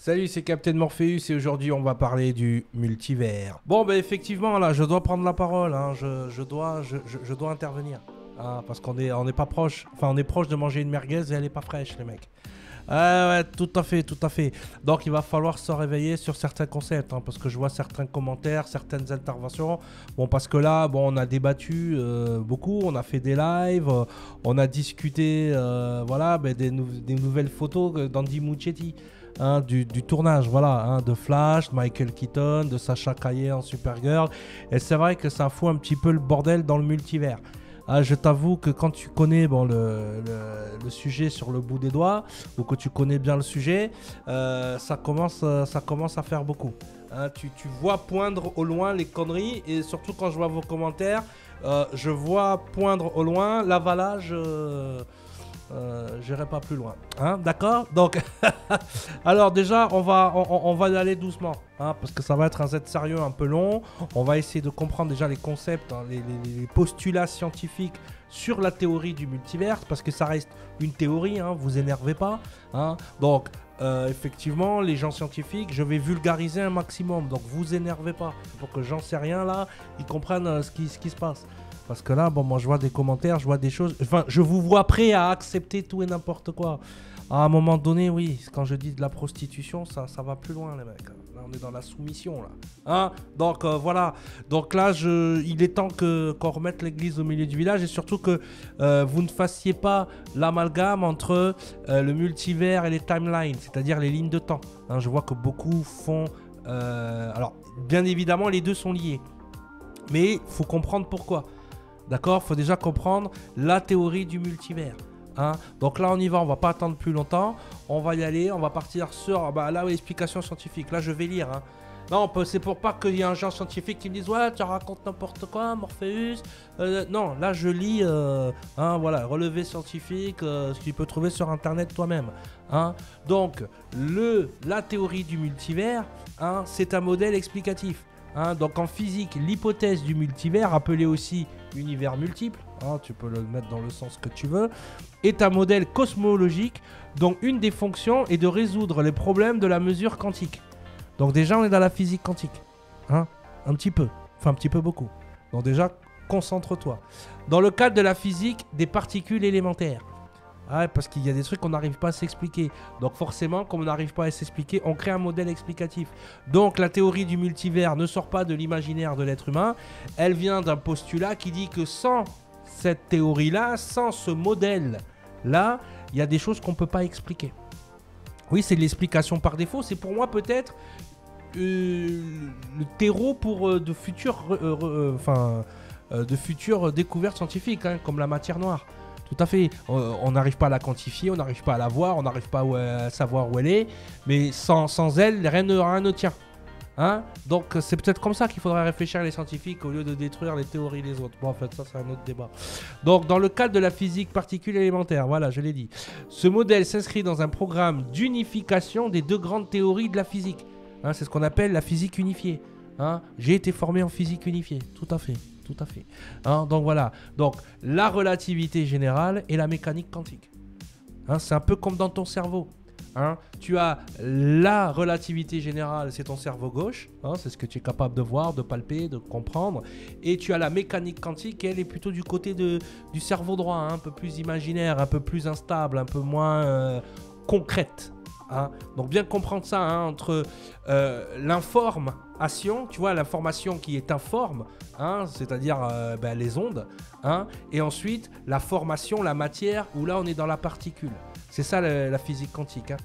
Salut, c'est Captain Morpheus et aujourd'hui on va parler du multivers. Bon, ben effectivement, là, je dois prendre la parole, hein, je dois intervenir. Hein, parce on est pas proche, enfin on est proche de manger une merguez et elle est pas fraîche, les mecs. Ouais, tout à fait, tout à fait. Donc il va falloir se réveiller sur certains concepts, hein, parce que je vois certains commentaires, certaines interventions. Bon, parce que là, bon, on a débattu beaucoup, on a fait des lives, on a discuté, voilà, ben, des nouvelles photos d'Andy Muschietti. Hein, du tournage, voilà, hein, de Flash, de Michael Keaton, de Sacha Calle en Supergirl. Et c'est vrai que ça fout un petit peu le bordel dans le multivers. Ah, je t'avoue que quand tu connais bon, le sujet sur le bout des doigts, ou que tu connais bien le sujet, ça commence à faire beaucoup. Hein, tu vois poindre au loin les conneries, et surtout quand je vois vos commentaires, je vois poindre au loin l'avalage. J'irai pas plus loin, hein, d'accord. Donc, alors déjà, on va y aller doucement, hein, parce que ça va être un Z sérieux un peu long. On va essayer de comprendre déjà les concepts, hein, les postulats scientifiques sur la théorie du multivers, parce que ça reste une théorie, hein, vous énervez pas, hein. Donc, effectivement, les gens scientifiques, je vais vulgariser un maximum, donc vous énervez pas, pour que j'en sais rien là, ils comprennent ce qui se passe. Parce que là, bon, moi je vois des commentaires, je vois des choses. Enfin, je vous vois prêt à accepter tout et n'importe quoi. À un moment donné, oui, quand je dis de la prostitution, ça va plus loin, les mecs. Là, on est dans la soumission, là. Hein, donc, voilà. Donc là, il est temps qu'on remette l'église au milieu du village et surtout que vous ne fassiez pas l'amalgame entre le multivers et les timelines, c'est-à-dire les lignes de temps. Hein, je vois que beaucoup font. Alors, bien évidemment, les deux sont liés. Mais il faut comprendre pourquoi. D'accord, il faut déjà comprendre la théorie du multivers. Hein. Donc là, on y va, on va pas attendre plus longtemps. On va y aller, on va partir sur l'explication scientifique. Là, je vais lire. Hein. Non, c'est pour pas qu'il y ait un genre scientifique qui me dise ouais, tu racontes n'importe quoi, Morpheus. Non, là, je lis hein, voilà, relevé scientifique, ce que tu peux trouver sur Internet toi-même. Hein. Donc, la théorie du multivers, hein, c'est un modèle explicatif. Hein, donc en physique, l'hypothèse du multivers, appelée aussi univers multiple, hein, tu peux le mettre dans le sens que tu veux, est un modèle cosmologique dont une des fonctions est de résoudre les problèmes de la mesure quantique. Donc déjà, on est dans la physique quantique. Hein, un petit peu, enfin un petit peu beaucoup. Donc déjà, concentre-toi. Dans le cadre de la physique des particules élémentaires. Ah, parce qu'il y a des trucs qu'on n'arrive pas à s'expliquer. Donc forcément, comme on n'arrive pas à s'expliquer, on crée un modèle explicatif. Donc la théorie du multivers ne sort pas de l'imaginaire de l'être humain. Elle vient d'un postulat qui dit que sans cette théorie-là, sans ce modèle-là, il y a des choses qu'on ne peut pas expliquer. Oui, c'est l'explication par défaut. C'est pour moi peut-être le terreau pour de futures découvertes scientifiques, hein, comme la matière noire. Tout à fait. On n'arrive pas à la quantifier, on n'arrive pas à la voir, on n'arrive pas à savoir où elle est. Mais sans elle, rien ne tient. Hein, donc c'est peut-être comme ça qu'il faudrait réfléchir les scientifiques au lieu de détruire les théories des autres. Bon, en fait, ça c'est un autre débat. Donc dans le cadre de la physique particules élémentaires, voilà, je l'ai dit. Ce modèle s'inscrit dans un programme d'unification des deux grandes théories de la physique. Hein, c'est ce qu'on appelle la physique unifiée. Hein, j'ai été formé en physique unifiée, tout à fait. Tout à fait. Hein, donc voilà. Donc la relativité générale et la mécanique quantique. Hein, c'est un peu comme dans ton cerveau. Hein, tu as la relativité générale, c'est ton cerveau gauche. Hein, c'est ce que tu es capable de voir, de palper, de comprendre. Et tu as la mécanique quantique, elle est plutôt du côté du cerveau droit, hein, un peu plus imaginaire, un peu plus instable, un peu moins concrète. Hein. Donc bien comprendre ça, hein, entre l'information, tu vois, l'information qui est informe, hein, c'est-à-dire les ondes, hein, et ensuite la formation, la matière, où là on est dans la particule. C'est ça la physique quantique. Hein.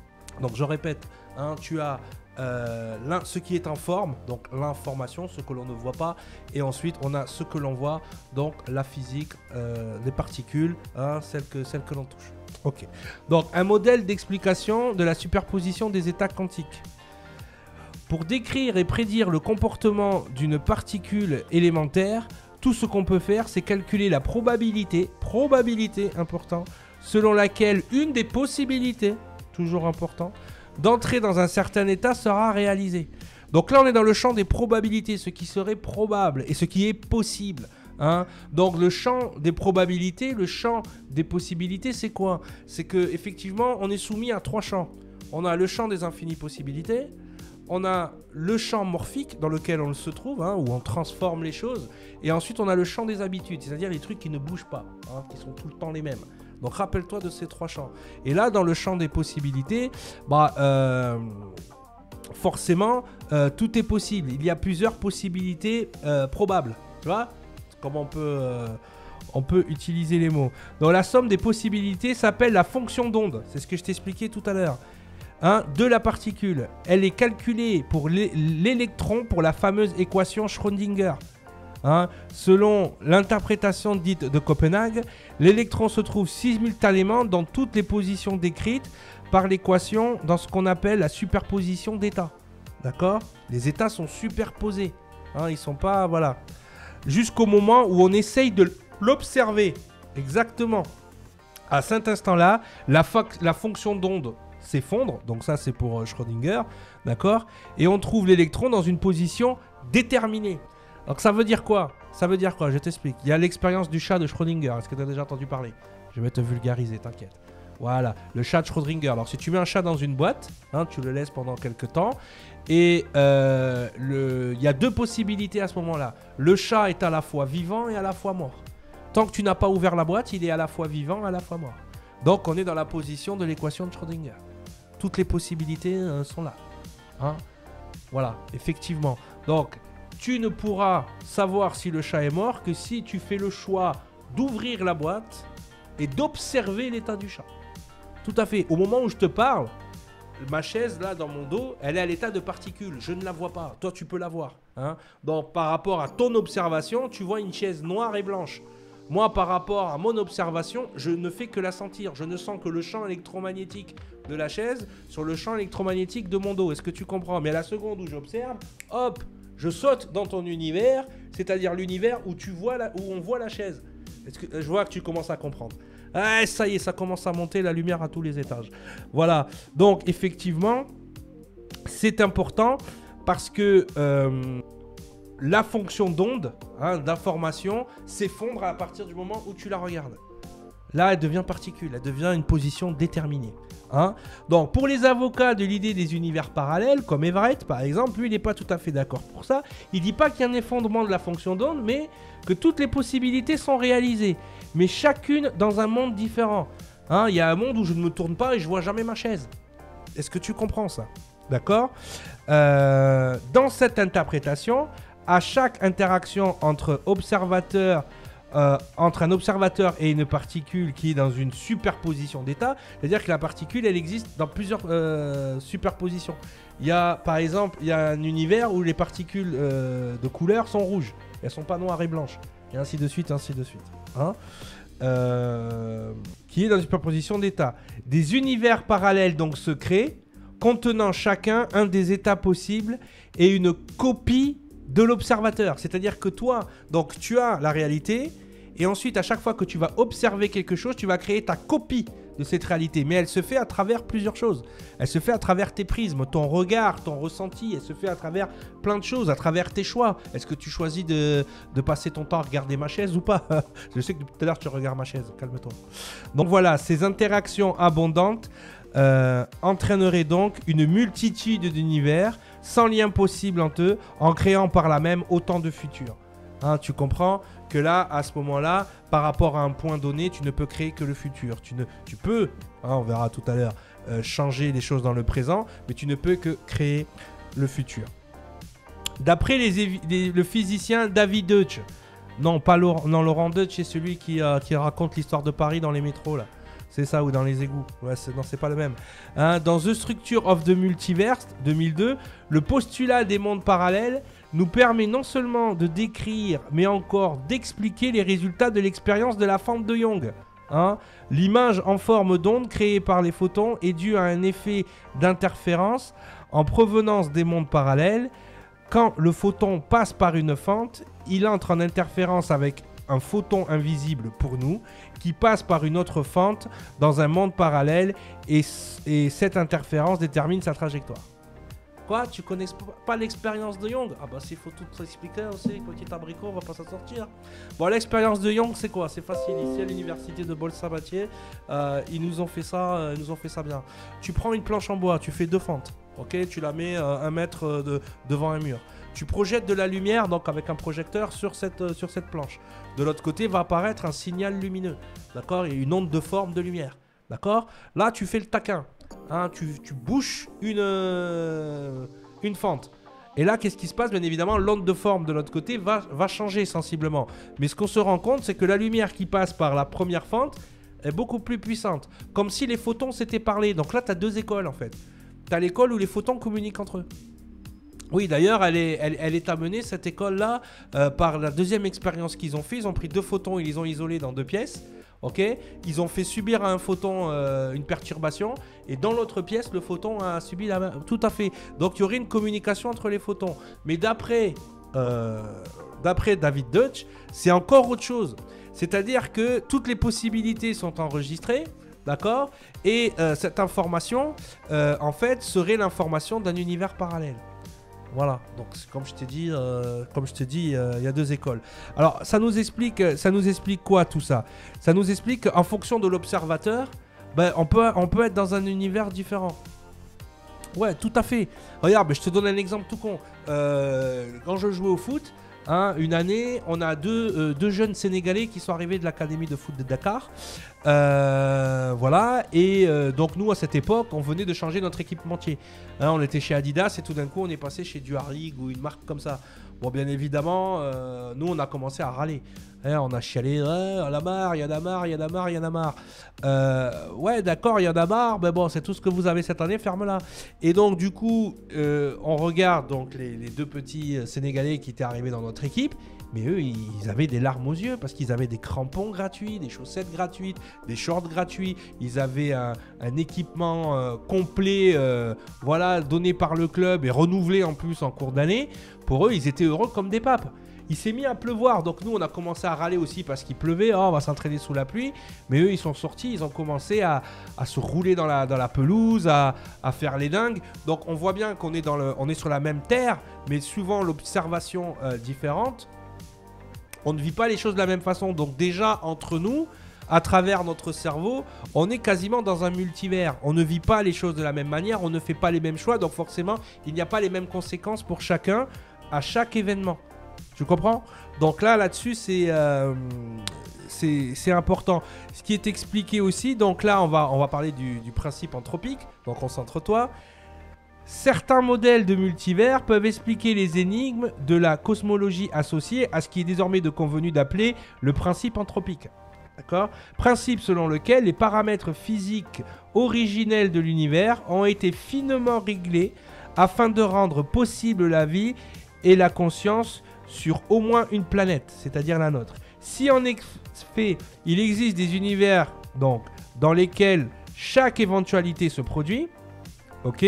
Donc je répète, hein, tu as ce qui est en forme, donc l'information, ce que l'on ne voit pas, et ensuite on a ce que l'on voit, donc la physique des particules, hein, celle que l'on touche. Ok. Donc un modèle d'explication de la superposition des états quantiques. Pour décrire et prédire le comportement d'une particule élémentaire, tout ce qu'on peut faire, c'est calculer la probabilité important, selon laquelle une des possibilités, toujours important, d'entrer dans un certain état sera réalisée. Donc là, on est dans le champ des probabilités, ce qui serait probable et ce qui est possible. Hein. Donc le champ des probabilités, le champ des possibilités, c'est quoi? C'est que effectivement, on est soumis à trois champs. On a le champ des infinies possibilités. On a le champ morphique dans lequel on se trouve, hein, où on transforme les choses. Et ensuite, on a le champ des habitudes, c'est-à-dire les trucs qui ne bougent pas, hein, qui sont tout le temps les mêmes. Donc, rappelle-toi de ces 3 champs. Et là, dans le champ des possibilités, forcément, tout est possible. Il y a plusieurs possibilités probables. Tu vois comment on peut utiliser les mots. Donc, la somme des possibilités s'appelle la fonction d'onde. C'est ce que je t'expliquais tout à l'heure. Hein, de la particule. Elle est calculée pour l'électron pour la fameuse équation Schrödinger. Hein, selon l'interprétation dite de Copenhague, l'électron se trouve simultanément dans toutes les positions décrites par l'équation dans ce qu'on appelle la superposition d'états. D'accord? Les états sont superposés. Hein, ils sont pas... Voilà. Jusqu'au moment où on essaye de l'observer. Exactement. À cet instant-là, la fonction d'onde s'effondre, donc ça c'est pour Schrödinger, d'accord? Et on trouve l'électron dans une position déterminée. Donc ça veut dire quoi? Ça veut dire quoi? Je t'explique. Il y a l'expérience du chat de Schrödinger. Est-ce que tu as déjà entendu parler? Je vais te vulgariser, t'inquiète. Voilà, le chat de Schrödinger. Alors si tu mets un chat dans une boîte, hein, tu le laisses pendant quelques temps, et il y a 2 possibilités à ce moment-là. Le chat est à la fois vivant et à la fois mort. Tant que tu n'as pas ouvert la boîte, il est à la fois vivant et à la fois mort. Donc on est dans la position de l'équation de Schrödinger. Toutes les possibilités sont là. Hein, voilà, effectivement. Donc, tu ne pourras savoir si le chat est mort que si tu fais le choix d'ouvrir la boîte et d'observer l'état du chat. Tout à fait. Au moment où je te parle, ma chaise, là, dans mon dos, elle est à l'état de particule. Je ne la vois pas. Toi, tu peux la voir. Hein. Donc, par rapport à ton observation, tu vois une chaise noire et blanche. Moi, par rapport à mon observation, je ne fais que la sentir. Je ne sens que le champ électromagnétique de la chaise sur le champ électromagnétique de mon dos. Est-ce que tu comprends? Mais à la seconde où j'observe, hop, je saute dans ton univers, c'est-à-dire l'univers où où on voit la chaise. Est-ce que je vois que tu commences à comprendre? Ah, ça y est, ça commence à monter, la lumière à tous les étages. Voilà. Donc, effectivement, c'est important parce que la fonction d'onde, hein, d'information, s'effondre à partir du moment où tu la regardes. Là, elle devient particule, elle devient une position déterminée. Hein. Donc, pour les avocats de l'idée des univers parallèles, comme Everett, par exemple, lui, il n'est pas tout à fait d'accord pour ça. Il ne dit pas qu'il y a un effondrement de la fonction d'onde, mais que toutes les possibilités sont réalisées. Mais chacune dans un monde différent. Hein, il y a un monde où je ne me tourne pas et je ne vois jamais ma chaise. Est-ce que tu comprends ça? D'accord? Dans cette interprétation, à chaque interaction entre un observateur et une particule qui est dans une superposition d'état, c'est-à-dire que la particule, elle existe dans plusieurs superpositions. Il y a, par exemple, il y a un univers où les particules de couleur sont rouges. Elles ne sont pas noires et blanches. Et ainsi de suite, ainsi de suite. Hein, qui est dans une superposition d'état. Des univers parallèles donc se créent, contenant chacun un des états possibles et une copie de l'observateur. C'est-à-dire que toi, donc tu as la réalité et ensuite à chaque fois que tu vas observer quelque chose, tu vas créer ta copie de cette réalité. Mais elle se fait à travers plusieurs choses. Elle se fait à travers tes prismes, ton regard, ton ressenti. Elle se fait à travers plein de choses, à travers tes choix. Est-ce que tu choisis de passer ton temps à regarder ma chaise ou pas? Je sais que depuis tout à l'heure tu regardes ma chaise, calme-toi. Donc voilà, ces interactions abondantes entraîneraient donc une multitude d'univers sans lien possible entre eux, en créant par là même autant de futurs. Hein, tu comprends que là, à ce moment-là, par rapport à un point donné, tu ne peux créer que le futur. Tu peux, hein, on verra tout à l'heure, changer les choses dans le présent, mais tu ne peux que créer le futur. D'après le physicien David Deutsch, non, pas Laurent Deutsch, c'est celui qui raconte l'histoire de Paris dans les métros, là. C'est ça, ou dans les égouts. Ouais, non, c'est pas le même. Hein, dans The Structure of the Multiverse, 2002, le postulat des mondes parallèles nous permet non seulement de décrire, mais encore d'expliquer les résultats de l'expérience de la fente de Young. Hein, l'image en forme d'onde créée par les photons est due à un effet d'interférence en provenance des mondes parallèles. Quand le photon passe par une fente, il entre en interférence avec un photon invisible pour nous, qui passe par une autre fente dans un monde parallèle et cette interférence détermine sa trajectoire. Quoi? Tu connais pas l'expérience de Young? Ah bah s'il faut tout expliquer aussi, petit abricot, on va pas s'en sortir. Bon, l'expérience de Young, c'est quoi? C'est facile. Ici à l'université de Bol-Sabatier, ils nous ont fait ça bien. Tu prends une planche en bois, tu fais 2 fentes. Ok, tu la mets 1 mètre devant un mur. Tu projettes de la lumière, donc avec un projecteur, sur cette planche. De l'autre côté va apparaître un signal lumineux. D'accord? Et une onde de forme de lumière. D'accord? Là, tu fais le taquin. Hein, tu bouches une fente. Et là, qu'est-ce qui se passe? Bien évidemment, l'onde de forme de l'autre côté va changer sensiblement. Mais ce qu'on se rend compte, c'est que la lumière qui passe par la première fente est beaucoup plus puissante. Comme si les photons s'étaient parlé. Donc là, tu as 2 écoles en fait. Tu as l'école où les photons communiquent entre eux. Oui, d'ailleurs, elle est amenée, cette école-là, par la deuxième expérience qu'ils ont fait. Ils ont pris 2 photons et ils les ont isolés dans 2 pièces. Ok, ils ont fait subir à un photon une perturbation et dans l'autre pièce, le photon a subi la même. Tout à fait. Donc, il y aurait une communication entre les photons. Mais d'après David Deutsch, c'est encore autre chose. C'est-à-dire que toutes les possibilités sont enregistrées. D'accord? Et cette information, en fait, serait l'information d'un univers parallèle. Voilà, donc comme je t'ai dit, il y a 2 écoles. Alors, ça nous explique quoi tout ça? Ça nous explique qu'en fonction de l'observateur, ben, on peut être dans un univers différent. Ouais, tout à fait. Regarde, je te donne un exemple tout con. Quand je jouais au foot, hein, une année, on a deux jeunes Sénégalais qui sont arrivés de l'académie de foot de Dakar. Voilà, et donc nous à cette époque on venait de changer notre équipementier, hein, on était chez Adidas et tout d'un coup on est passé chez Duarig ou une marque comme ça. Bon, bien évidemment, nous on a commencé à râler, hein, on a chialé, ouais, la marre, il y en a marre, il y en a marre, il y en a marre. Ouais, d'accord, il y en a marre, mais bon, c'est tout ce que vous avez cette année, ferme-la. Et donc du coup on regarde donc les 2 petits Sénégalais qui étaient arrivés dans notre équipe. Mais eux, ils avaient des larmes aux yeux parce qu'ils avaient des crampons gratuits, des chaussettes gratuites, des shorts gratuits. Ils avaient un équipement complet, voilà, donné par le club et renouvelé en plus en cours d'année. Pour eux, ils étaient heureux comme des papes. Il s'est mis à pleuvoir, donc nous, on a commencé à râler aussi parce qu'il pleuvait. Oh, on va s'entraîner sous la pluie. Mais eux, ils sont sortis, ils ont commencé à se rouler dans la pelouse, à faire les dingues. Donc, on voit bien qu'on est, on est sur la même terre, mais suivant l'observation différente. On ne vit pas les choses de la même façon. Donc déjà, entre nous, à travers notre cerveau, on est quasiment dans un multivers. On ne vit pas les choses de la même manière, on ne fait pas les mêmes choix. Donc forcément, il n'y a pas les mêmes conséquences pour chacun à chaque événement. Tu comprends? Donc là-dessus, c'est important. Ce qui est expliqué aussi, donc là, on va parler du principe anthropique. Donc concentre-toi. Certains modèles de multivers peuvent expliquer les énigmes de la cosmologie associée à ce qui est désormais de convenu d'appeler le principe anthropique. D'accord ? Principe selon lequel les paramètres physiques originels de l'univers ont été finement réglés afin de rendre possible la vie et la conscience sur au moins une planète, c'est-à-dire la nôtre. Si en effet il existe des univers donc, dans lesquels chaque éventualité se produit, ok ?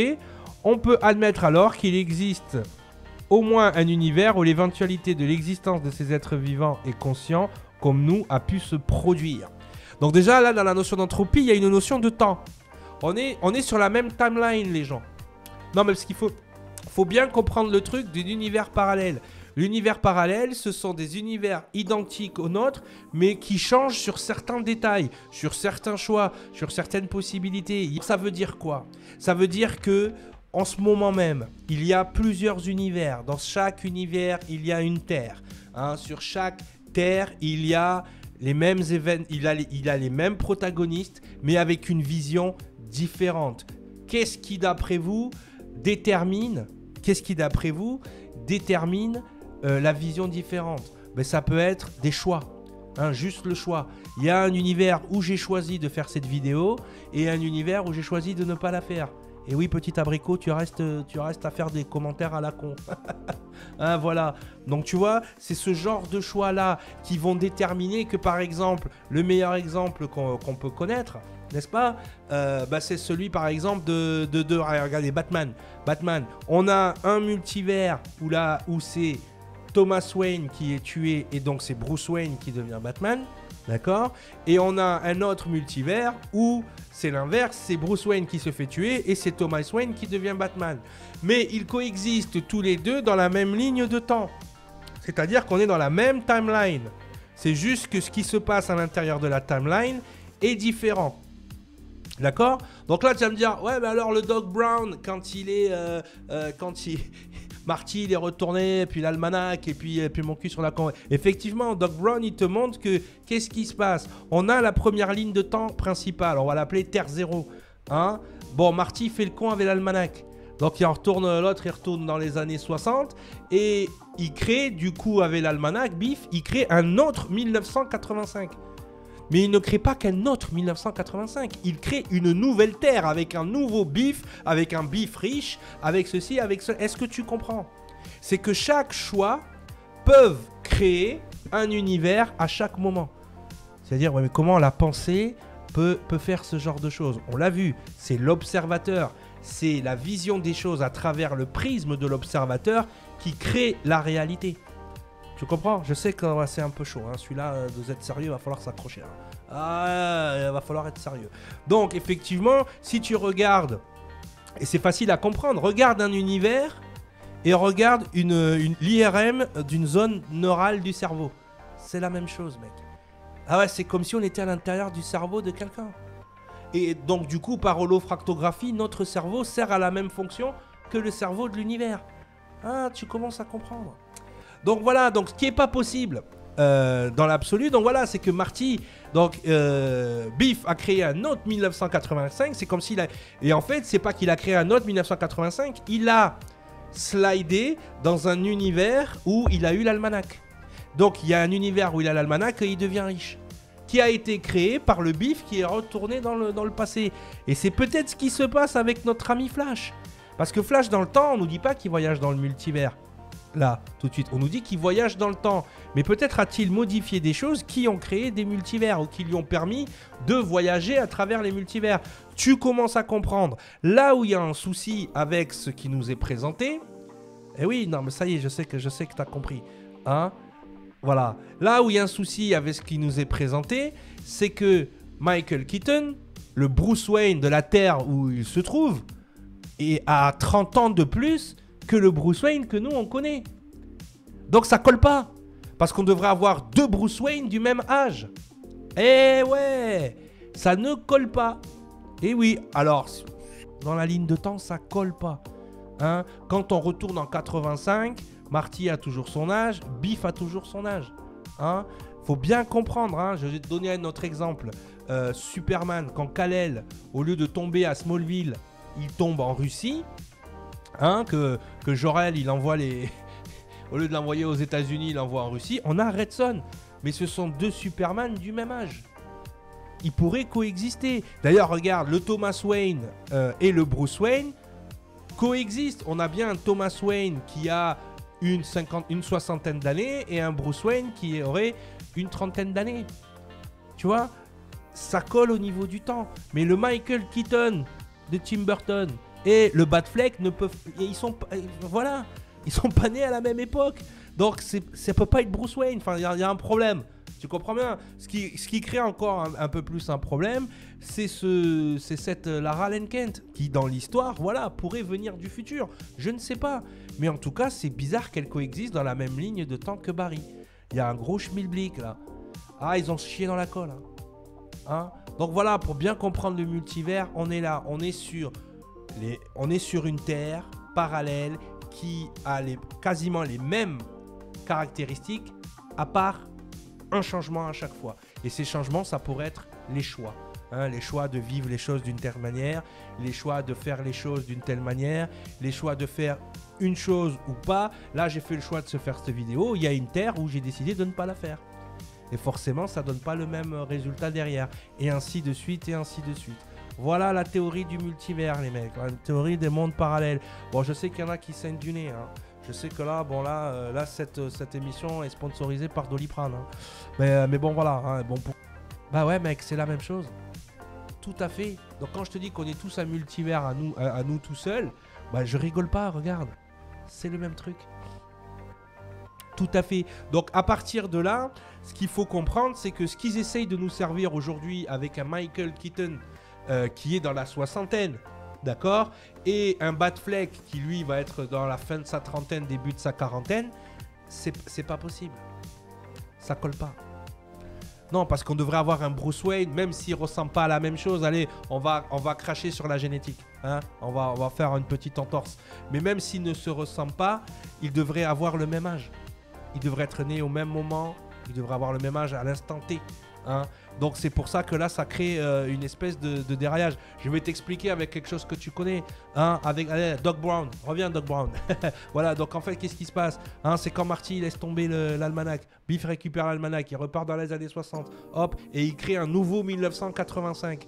On peut admettre alors qu'il existe au moins un univers où l'éventualité de l'existence de ces êtres vivants et conscients comme nous a pu se produire. Donc déjà là dans la notion d'entropie, il y a une notion de temps. On est sur la même timeline les gens. Non mais parce qu'il faut bien comprendre le truc d'un univers parallèle. L'univers parallèle, ce sont des univers identiques aux nôtres, mais qui changent sur certains détails, sur certains choix, sur certaines possibilités. Ça veut dire quoi? Ça veut dire que en ce moment même, il y a plusieurs univers. Dans chaque univers, il y a une Terre. Hein, sur chaque Terre, il y a les mêmes événements, il a les mêmes protagonistes, mais avec une vision différente. Qu'est-ce qui, d'après vous, détermine la vision différente? Ben, ça peut être des choix. Hein, juste le choix. Il y a un univers où j'ai choisi de faire cette vidéo et un univers où j'ai choisi de ne pas la faire. Et oui, petit abricot, tu restes à faire des commentaires à la con. Hein, voilà. Donc, tu vois, c'est ce genre de choix-là qui vont déterminer que, par exemple, le meilleur exemple qu'on peut connaître, n'est-ce pas, c'est celui, par exemple, regardez, Batman. Batman, on a un multivers où c'est Thomas Wayne qui est tué et donc c'est Bruce Wayne qui devient Batman. D'accord? Et on a un autre multivers où c'est l'inverse, c'est Bruce Wayne qui se fait tuer et c'est Thomas Wayne qui devient Batman. Mais ils coexistent tous les deux dans la même ligne de temps. C'est-à-dire qu'on est dans la même timeline. C'est juste que ce qui se passe à l'intérieur de la timeline est différent. D'accord? Donc là, tu vas me dire, ouais, mais alors le Doc Brown, quand il est... Marty, il est retourné, puis l'almanach, et puis mon cul sur la con. Effectivement, Doc Brown, il te montre que qu'est-ce qui se passe. On a la première ligne de temps principale, on va l'appeler Terre 0. Hein? Bon, Marty fait le con avec l'almanach. Donc il en retourne, l'autre, il retourne dans les années 60, et il crée, du coup, avec l'almanach, Biff, il crée un autre 1985. Mais il ne crée pas qu'un autre 1985. Il crée une nouvelle Terre avec un nouveau Biff, avec un Biff riche, avec ceci, avec cela. Est-ce que tu comprends? C'est que chaque choix peut créer un univers à chaque moment. C'est-à-dire, ouais, mais comment la pensée peut faire ce genre de choses? On l'a vu, c'est l'observateur. C'est la vision des choses à travers le prisme de l'observateur qui crée la réalité. Tu comprends? Je sais que c'est un peu chaud. Hein. Celui-là, vous êtes sérieux, il va falloir s'accrocher. Hein. Ah, il va falloir être sérieux. Donc, effectivement, si tu regardes, et c'est facile à comprendre, regarde un univers et regarde l'IRM d'une zone neurale du cerveau. C'est la même chose, mec. Ah ouais, c'est comme si on était à l'intérieur du cerveau de quelqu'un. Et donc, du coup, par holofractographie, notre cerveau sert à la même fonction que le cerveau de l'univers. Ah, tu commences à comprendre. Donc voilà, donc ce qui n'est pas possible dans l'absolu, donc voilà, c'est que Marty, donc Biff a créé un autre 1985, c'est comme s'il a... Et en fait, c'est pas qu'il a créé un autre 1985, il a slidé dans un univers où il a eu l'almanach. Donc il y a un univers où il a l'almanach et il devient riche. Qui a été créé par le Biff qui est retourné dans le passé. Et c'est peut-être ce qui se passe avec notre ami Flash. Parce que Flash, dans le temps, on nous dit pas qu'il voyage dans le multivers. Là, tout de suite. On nous dit qu'il voyage dans le temps. Mais peut-être a-t-il modifié des choses qui ont créé des multivers ou qui lui ont permis de voyager à travers les multivers. Tu commences à comprendre. Là où il y a un souci avec ce qui nous est présenté... Eh oui, non, mais ça y est, je sais que tu as compris. Hein? Voilà. Là où il y a un souci avec ce qui nous est présenté, c'est que Michael Keaton, le Bruce Wayne de la Terre où il se trouve, est à 30 ans de plus que le Bruce Wayne que nous on connaît. Donc ça colle pas. Parce qu'on devrait avoir deux Bruce Wayne du même âge. Eh ouais, ça ne colle pas. Et oui, alors, dans la ligne de temps, ça colle pas. Hein? Quand on retourne en 85, Marty a toujours son âge, Biff a toujours son âge. Hein? Faut bien comprendre, hein? Je vais te donner un autre exemple. Superman, quand Kal-El, au lieu de tomber à Smallville, il tombe en Russie. Hein, que Jor-El, il envoie les... Au lieu de l'envoyer aux États-Unis, il l'envoie en Russie. On a Red Son. Mais ce sont deux Superman du même âge. Ils pourraient coexister. D'ailleurs, regarde, le Thomas Wayne et le Bruce Wayne coexistent. On a bien un Thomas Wayne qui a une soixantaine d'années et un Bruce Wayne qui aurait une trentaine d'années. Tu vois? Ça colle au niveau du temps. Mais le Michael Keaton de Tim Burton et le Batfleck ne peuvent... Ils sont... Voilà. Ils sont pas nés à la même époque. Donc, ça peut pas être Bruce Wayne. Enfin, il y a un problème. Tu comprends bien? Ce qui crée encore un peu plus un problème, c'est cette Lara Lane Kent qui, dans l'histoire, voilà, pourrait venir du futur. Je ne sais pas. Mais en tout cas, c'est bizarre qu'elle coexiste dans la même ligne de temps que Barry. Il y a un gros schmilblick, là. Ah, ils ont chié dans la colle. Hein? Donc voilà, pour bien comprendre le multivers, on est là. On est sur une Terre parallèle qui a quasiment les mêmes caractéristiques, à part un changement à chaque fois. Et ces changements, ça pourrait être les choix. Hein, les choix de vivre les choses d'une telle manière, les choix de faire les choses d'une telle manière, les choix de faire une chose ou pas. Là, j'ai fait le choix de se faire cette vidéo. Il y a une Terre où j'ai décidé de ne pas la faire. Et forcément, ça ne donne pas le même résultat derrière. Et ainsi de suite, et ainsi de suite. Voilà la théorie du multivers, les mecs. La théorie des mondes parallèles. Bon, je sais qu'il y en a qui saignent du nez. Hein. Je sais que là, bon, là cette émission est sponsorisée par Doliprane. Hein. Mais bon, voilà. Hein. Bon, bah ouais, mec, c'est la même chose. Tout à fait. Donc, quand je te dis qu'on est tous un multivers à nous tout seuls, bah, je rigole pas, regarde. C'est le même truc. Tout à fait. Donc à partir de là, ce qu'il faut comprendre, c'est que ce qu'ils essayent de nous servir aujourd'hui avec un Michael Keaton qui est dans la soixantaine, d'accord, et un Batfleck qui lui va être dans la fin de sa trentaine, début de sa quarantaine, c'est pas possible. Ça colle pas. Non, parce qu'on devrait avoir un Bruce Wayne, même s'il ressemble pas à la même chose. Allez, on va cracher sur la génétique. Hein, on va faire une petite entorse. Mais même s'il ne se ressemble pas, il devrait avoir le même âge. Il devrait être né au même moment. Il devrait avoir le même âge à l'instant T. Hein. Donc c'est pour ça que là, ça crée une espèce de déraillage. Je vais t'expliquer avec quelque chose que tu connais. Hein, avec Doc Brown. Reviens, Doc Brown. Voilà, donc en fait, qu'est-ce qui se passe, hein, c'est quand Marty laisse tomber l'almanach. Biff récupère l'almanach. Il repart dans les années 60. Hop, et il crée un nouveau 1985.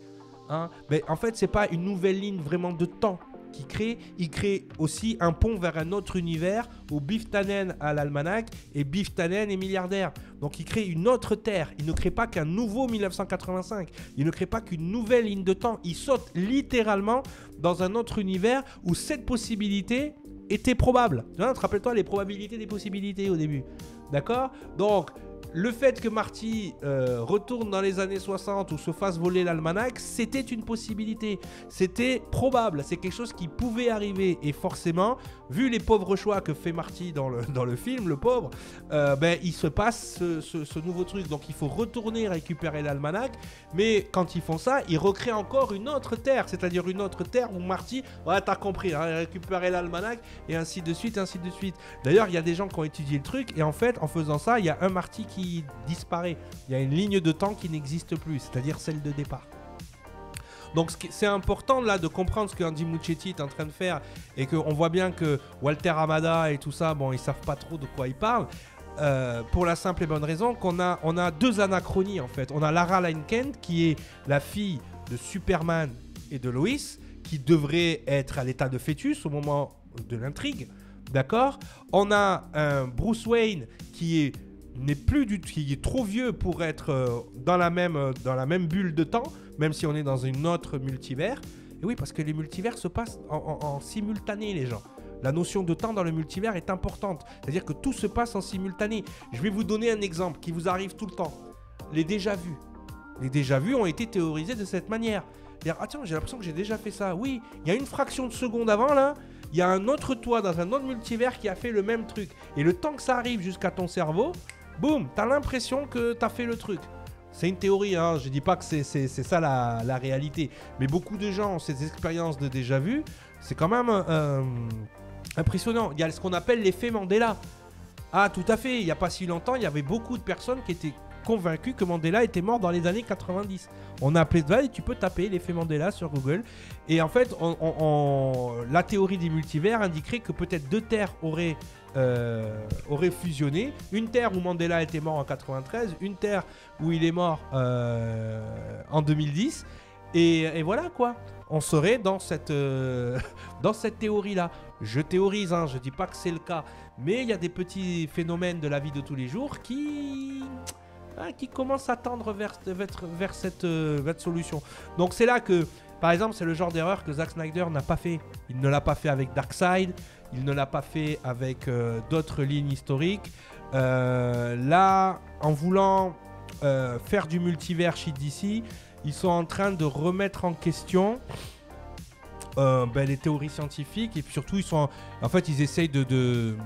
Hein. Mais en fait, c'est pas une nouvelle ligne vraiment de temps qu'il crée. Il crée aussi un pont vers un autre univers où Biff Tannen a l'almanach et Biff Tannen est milliardaire. Donc il crée une autre terre. Il ne crée pas qu'un nouveau 1985. Il ne crée pas qu'une nouvelle ligne de temps. Il saute littéralement dans un autre univers où cette possibilité était probable. Rappelle-toi les probabilités des possibilités au début. D'accord ? Donc le fait que Marty retourne dans les années 60 ou se fasse voler l'almanach, c'était une possibilité. C'était probable. C'est quelque chose qui pouvait arriver. Et forcément, vu les pauvres choix que fait Marty dans le film, le pauvre, il se passe ce nouveau truc. Donc il faut retourner récupérer l'almanach. Mais quand ils font ça, ils recréent encore une autre terre. C'est-à-dire une autre terre où Marty, ouais, t'as compris, hein, récupérer l'almanach et ainsi de suite, ainsi de suite. D'ailleurs, il y a des gens qui ont étudié le truc. Et en fait, en faisant ça, il y a un Marty qui disparaît. Il y a une ligne de temps qui n'existe plus, c'est-à-dire celle de départ. Donc c'est important là de comprendre ce que Andy Muschietti est en train de faire et qu'on voit bien que Walter Hamada et tout ça, bon, ils savent pas trop de quoi ils parlent. Pour la simple et bonne raison qu'on a deux anachronies en fait. On a Lara Lane-Kent qui est la fille de Superman et de Lois, qui devrait être à l'état de fœtus au moment de l'intrigue, d'accord. On a un Bruce Wayne qui est trop vieux pour être dans la même bulle de temps, même si on est dans une autre multivers. Et oui, parce que les multivers se passent en simultané, les gens. La notion de temps dans le multivers est importante. C'est-à-dire que tout se passe en simultané. Je vais vous donner un exemple qui vous arrive tout le temps. Les déjà-vus. Les déjà-vus ont été théorisés de cette manière. C'est-à-dire, ah tiens, j'ai l'impression que j'ai déjà fait ça. Oui, il y a une fraction de seconde avant, là, il y a un autre toi dans un autre multivers qui a fait le même truc. Et le temps que ça arrive jusqu'à ton cerveau, boum, t'as l'impression que t'as fait le truc. C'est une théorie, hein. Je dis pas que c'est ça la réalité. Mais beaucoup de gens ont ces expériences de déjà-vu. C'est quand même impressionnant. Il y a ce qu'on appelle l'effet Mandela. Ah, tout à fait. Il n'y a pas si longtemps, il y avait beaucoup de personnes qui étaient convaincues que Mandela était mort dans les années 90. On a appelé ça et tu peux taper l'effet Mandela sur Google. Et en fait, la théorie des multivers indiquerait que peut-être deux terres auraient fusionné. Une terre où Mandela était mort en 93, une terre où il est mort en 2010. Et voilà quoi. On serait dans cette théorie-là. Je théorise, hein, je dis pas que c'est le cas. Mais il y a des petits phénomènes de la vie de tous les jours qui commencent à tendre vers cette solution. Donc c'est là que, par exemple, c'est le genre d'erreur que Zack Snyder n'a pas fait. Il ne l'a pas fait avec Darkseid. Il ne l'a pas fait avec d'autres lignes historiques. Là, en voulant faire du multivers chez DC, ils sont en train de remettre en question les théories scientifiques. Et puis surtout, ils essayent de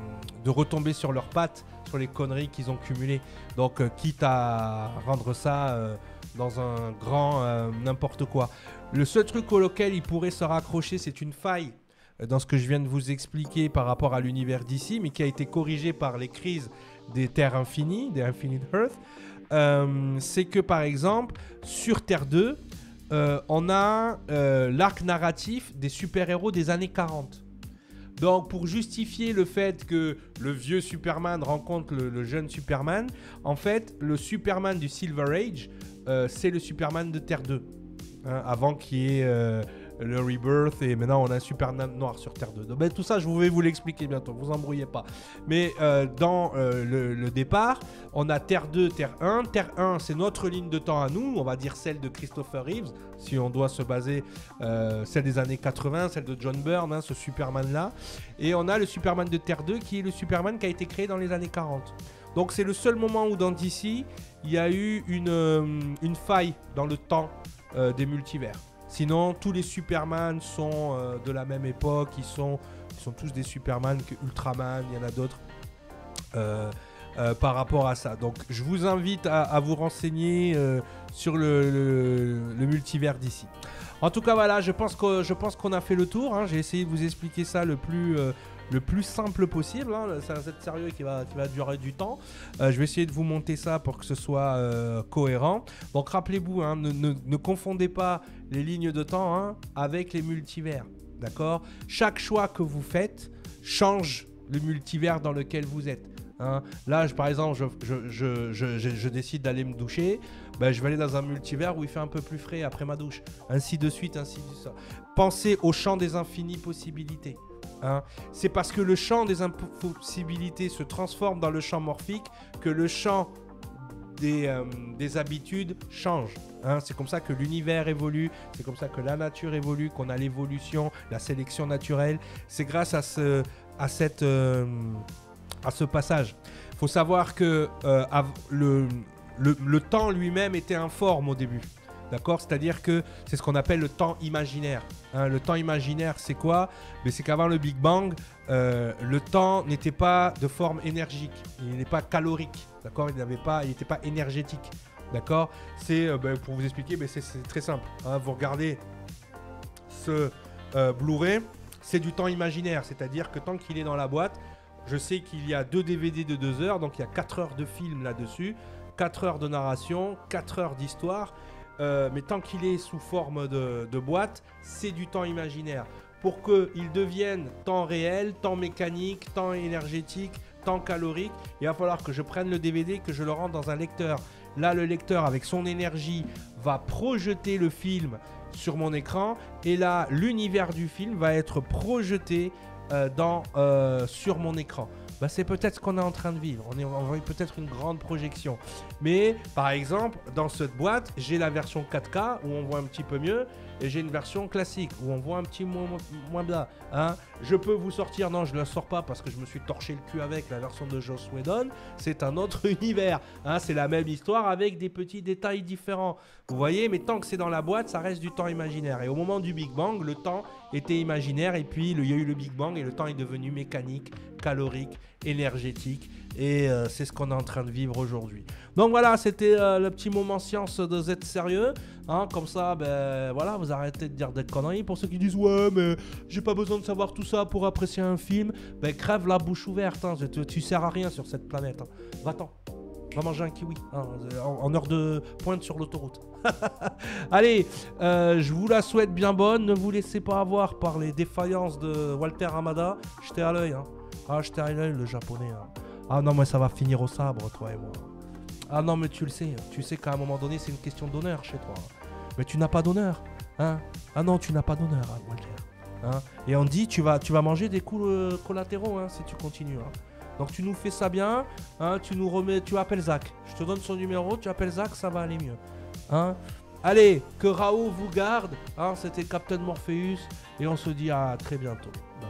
retomber sur leurs pattes, sur les conneries qu'ils ont cumulées. Donc, quitte à rendre ça dans un grand n'importe quoi. Le seul truc auquel ils pourraient se raccrocher, c'est une faille dans ce que je viens de vous expliquer par rapport à l'univers d'ici, mais qui a été corrigé par les crises des terres infinies, des Infinite Earth. C'est que par exemple, sur Terre 2, on a l'arc narratif des super-héros des années 40. Donc pour justifier le fait que le vieux Superman rencontre le jeune Superman, en fait, le Superman du Silver Age, c'est le Superman de Terre 2. Hein, avant qu'il y ait le Rebirth, et maintenant on a un Superman noir sur Terre 2. Donc, ben, tout ça, je vais vous l'expliquer bientôt, vous embrouillez pas. Mais dans le départ, on a Terre 2, Terre 1. Terre 1, c'est notre ligne de temps à nous, on va dire celle de Christopher Reeves, si on doit se baser, celle des années 80, celle de John Byrne, hein, ce Superman-là. Et on a le Superman de Terre 2, qui est le Superman qui a été créé dans les années 40. Donc c'est le seul moment où dans DC, il y a eu une faille dans le temps des multivers. Sinon, tous les Superman sont de la même époque, ils sont tous des Superman, que Ultraman, il y en a d'autres par rapport à ça. Donc je vous invite à vous renseigner sur le multivers d'ici. En tout cas, voilà, je pense qu'on a fait le tour, hein. J'ai essayé de vous expliquer ça le plus simple possible, hein. C'est un set sérieux qui va durer du temps. Je vais essayer de vous monter ça pour que ce soit cohérent. Donc rappelez-vous, hein, ne confondez pas les lignes de temps, hein, avec les multivers. D'accord ? Chaque choix que vous faites change le multivers dans lequel vous êtes. Hein. Là, par exemple, je décide d'aller me doucher. Ben, je vais aller dans un multivers où il fait un peu plus frais après ma douche. Ainsi de suite, ainsi de suite. Pensez au champ des infinies possibilités. Hein. C'est parce que le champ des impossibilités se transforme dans le champ morphique que le champ des habitudes change. Hein. C'est comme ça que l'univers évolue, c'est comme ça que la nature évolue, qu'on a l'évolution, la sélection naturelle. C'est grâce à ce passage. Il faut savoir que le temps lui-même était informe au début. D'accord ? C'est-à-dire que c'est ce qu'on appelle le temps imaginaire. Hein, le temps imaginaire, c'est quoi ? Mais c'est qu'avant le Big Bang, le temps n'était pas de forme énergique. Il n'est pas calorique. D'accord ? Il n'était pas énergétique. D'accord ? C'est, pour vous expliquer, c'est très simple. Hein, vous regardez ce Blu-ray, c'est du temps imaginaire. C'est-à-dire que tant qu'il est dans la boîte, je sais qu'il y a 2 DVD de 2 heures, donc il y a 4 heures de film là-dessus, 4 heures de narration, 4 heures d'histoire. Mais tant qu'il est sous forme de boîte, c'est du temps imaginaire. Pour qu'il devienne temps réel, temps mécanique, temps énergétique, temps calorique, il va falloir que je prenne le DVD, que je le rentre dans un lecteur. Là, le lecteur, avec son énergie, va projeter le film sur mon écran. Et là, l'univers du film va être projeté sur mon écran. Bah, c'est peut-être ce qu'on est en train de vivre. On voit peut-être une grande projection. Mais par exemple, dans cette boîte, j'ai la version 4K où on voit un petit peu mieux, et j'ai une version classique où on voit un petit moins bien. Hein. Je peux vous sortir, non, je ne la sors pas parce que je me suis torché le cul avec la version de Joss Whedon. C'est un autre univers. Hein. C'est la même histoire avec des petits détails différents. Vous voyez, mais tant que c'est dans la boîte, ça reste du temps imaginaire. Et au moment du Big Bang, le temps était imaginaire, et puis il y a eu le Big Bang et le temps est devenu mécanique, calorique, énergétique, et c'est ce qu'on est en train de vivre aujourd'hui. Donc voilà, c'était le petit moment science de Z sérieux, hein, comme ça, ben voilà, vous arrêtez de dire des conneries. Pour ceux qui disent ouais, mais j'ai pas besoin de savoir tout ça pour apprécier un film, ben crève la bouche ouverte, hein, tu sers à rien sur cette planète, hein. Va-t'en, va manger un kiwi, hein, en heure de pointe sur l'autoroute. Allez, je vous la souhaite bien bonne. Ne vous laissez pas avoir par les défaillances de Walter Hamada. Jetez à l'œil, hein. Ah, jetez à l'œil le japonais, hein. Ah non, mais ça va finir au sabre, toi et moi. Ah non, mais tu le sais. Tu sais qu'à un moment donné, c'est une question d'honneur chez toi. Mais tu n'as pas d'honneur, hein. Ah non, tu n'as pas d'honneur, hein, Walter. Hein. Et on dit, tu vas manger des coups collatéraux, hein, si tu continues, hein. Donc tu nous fais ça bien, hein, tu appelles Zach. Je te donne son numéro, tu appelles Zach, ça va aller mieux. Hein. Allez, que Raoult vous garde, hein, c'était Captain Morpheus, et on se dit à très bientôt. Bye.